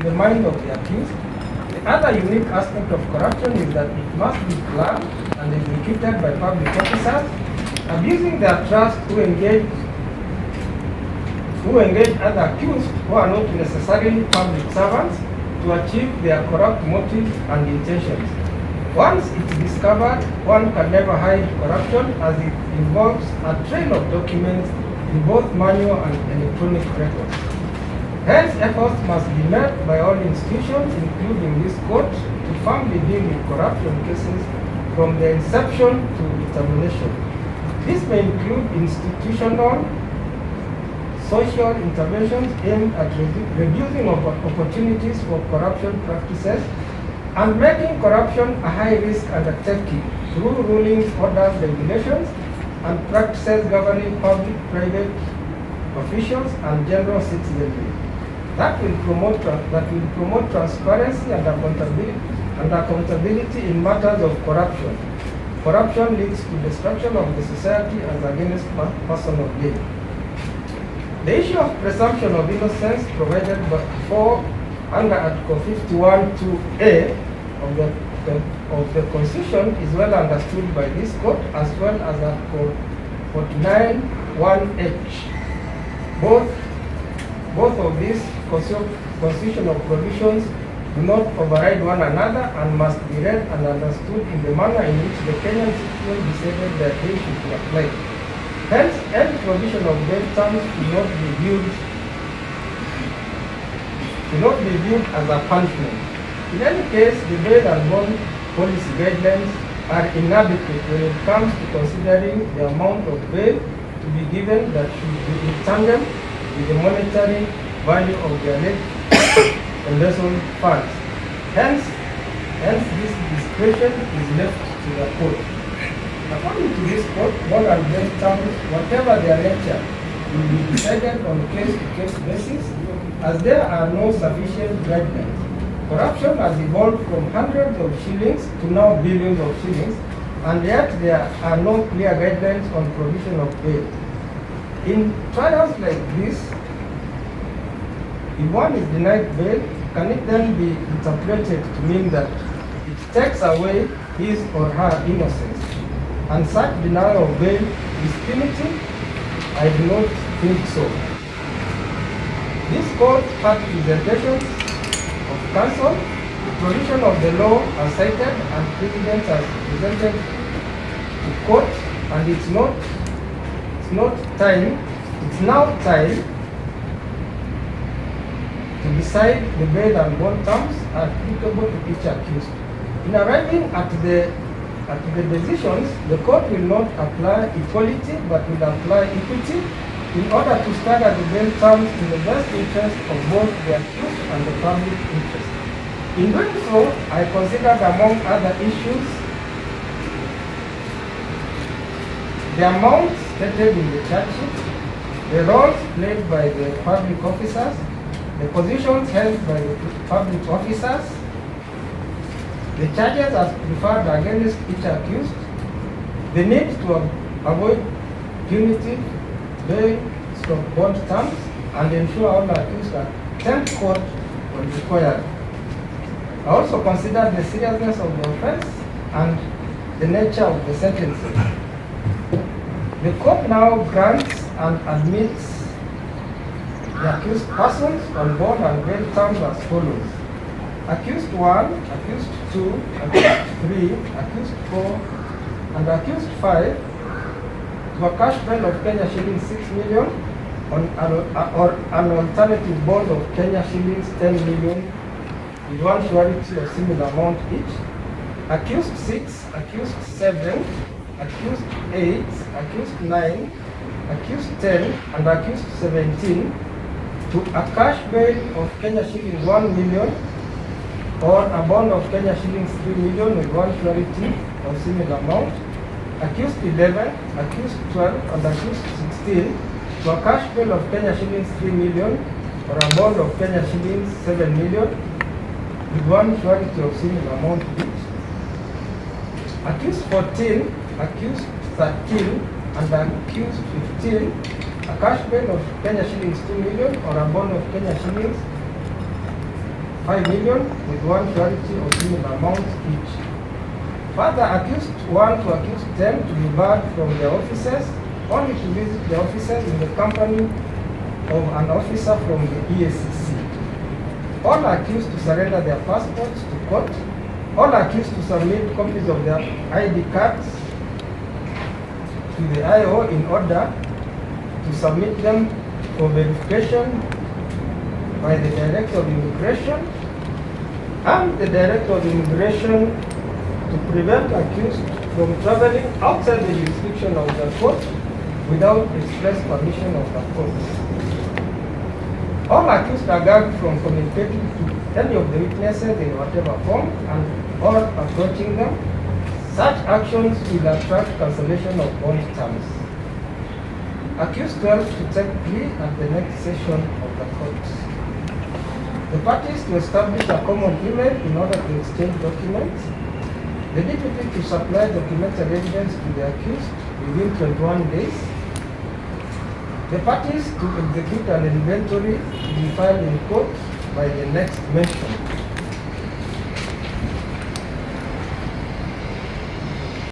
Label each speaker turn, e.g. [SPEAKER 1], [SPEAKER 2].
[SPEAKER 1] the mind of the accused. The other unique aspect of corruption is that it must be planned and executed by public officers, abusing their trust who engage other accused who are not necessarily public servants to achieve their corrupt motives and intentions. Once it's discovered, one can never hide corruption as it involves a trail of documents in both manual and electronic records. Hence, efforts must be made by all institutions, including this court, to firmly deal with corruption cases from the inception to determination. This may include institutional, social interventions aimed at reducing opportunities for corruption practices and making corruption a high-risk undertaking through rulings, orders, regulations, and practices governing public, private officials and general citizenry. That will promote transparency and accountability in matters of corruption. Corruption leads to destruction of the society as against personal gain. The issue of presumption of innocence provided for under Article 51(2)(a) of the Constitution is well understood by this court, as well as Article 49(1)(h). Both of these constitutional provisions do not override one another and must be read and understood in the manner in which the Kenyan citizen decided that they should be applied. Hence, any provision of bail terms should not be viewed as a punishment. In any case, the bail and bond policy guidelines are inadequate when it comes to considering the amount of bail to be given that should be in tandem with the monetary value of the alleged embezzled funds. Hence, this discretion is left to the court. According to this court, bond and bail terms, whatever their nature, will be decided on a case-to-case basis, as there are no sufficient guidelines. Corruption has evolved from hundreds of shillings to now billions of shillings, and yet there are no clear guidelines on provision of bail. In trials like this, if one is denied bail, can it then be interpreted to mean that it takes away his or her innocence? And such denial of bail is punitive? I do not think so. This court had presentations of counsel, the provision of the law are cited and precedents are presented to court, and it's now time to decide the bail and bond terms are applicable to each accused. In arriving at the decisions, the court will not apply equality but will apply equity in order to stagger the bail terms in the best interest of both the accused and the public interest. In doing so, I considered among other issues the amount stated in the charge sheet, the roles played by the public officers, the positions held by the public officers, the charges as preferred against each accused, the need to avoid punitive bail/bond terms, and ensure all accused attend court when required. I also considered the seriousness of the offense and the nature of the sentencing. The court now grants and admits the accused persons on bond and bail terms as follows: Accused 1, Accused 2, Accused 3, Accused 4, and Accused 5 to a cash bail of Kenya shillings 6 million or an alternative bond of Kenya shillings 10 million with one surety of similar amount each. Accused 6, Accused 7, Accused 8, Accused 9, Accused 10, and Accused 17 to a cash bail of Kenya shillings 1 million or a bond of Kenya shillings 3 million with one surety of similar amount. Accused 11, Accused 12, and Accused 16 to a cash bail of Kenya shillings 3 million or a bond of Kenya shillings 7 million with one surety of similar amount each. Accused 14, Accused 13, and Accused 15 a cash bail of Kenya shillings 2 million or a bond of Kenya shillings 5 million with one surety of similar amounts each. Further, accused 1 to accused 10 to be barred from their offices, only to visit the offices in the company of an officer from the EACC. All accused to surrender their passports to court. All accused to submit copies of their ID cards to the IO in order to submit them for verification by the Director of Immigration, and the Director of Immigration to prevent accused from traveling outside the jurisdiction of the court without express permission of the court. All accused are gagged from communicating to any of the witnesses in whatever form and or approaching them. Such actions will attract cancellation of bond terms. Accused 12 to take plea at the next session of the court. The parties to establish a common email in order to exchange documents. The deputy to supply documented evidence to the accused within 21 days. The parties to execute an inventory to be filed in court by the next mention.